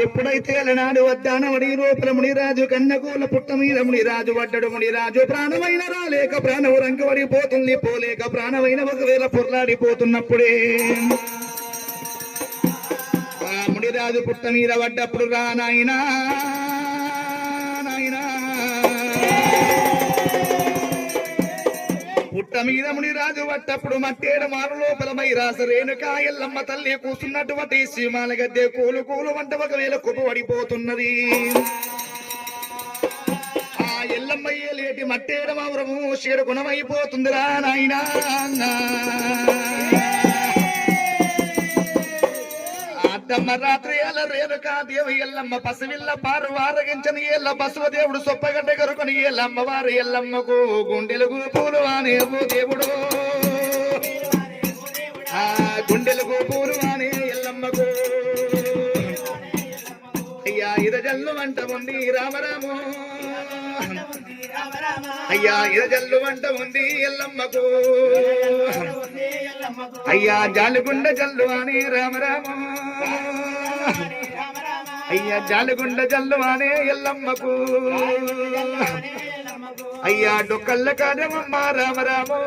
ఎప్పుడైతే అలనాడు వద్దానవడి రూపల మునిరాజు కన్నకూల పుట్ట మీద మునిరాజు వడ్డడు మునిరాజు ప్రాణమైన రాలేక ప్రాణము రంకబడిపోతుంది పోలేక ప్రాణమైన ఒకవేళ పొర్లాడిపోతున్నప్పుడే ఆ మునిరాజు పుట్ట మీద పడ్డప్పుడు రా నాయనా పుట్ట మీద మునిరాజు పట్టప్పుడు మట్టేడ మారు లోపల మైరాస రేణుకా ఎల్లమ్మ తల్లి కూర్చున్నటువంటి సీమాల గద్దె కూలు కూలు వంట ఒకవేళ కుప్పబడిపోతున్నది ఆ ఎల్లమ్మ లేటి మట్టేడ మావురము షేడు గుణమైపోతుందిరా నాయనా అద్దమ్మ రాత్రి అల రేణుకా దేవి ఎల్లమ్మ పసివిల్ల పారు వారగించని ఎల్ల బసవదేవుడు సొప్పగడ్డ కరుకొని ఎల్లమ్మ వారు ఎల్లమ్మకు గుండెలకు పూలు అనేవు దేవుడు ఆ గుండెలకు పూలు అనే ఎల్లమ్మకు అయ్యా ఇరజల్లు వంట ఉంది రామరాము అయ్యా ఇరజల్లు వంట ఉంది ఎల్లమ్మకు అయ్యా జాలుగుండ జల్లు అని రామరాము అయ్యా జాలుగుండ జల్లు అనే ఎల్లమ్మకు అయ్యా డొక్కల్ల కాదమమ్మ రామరాము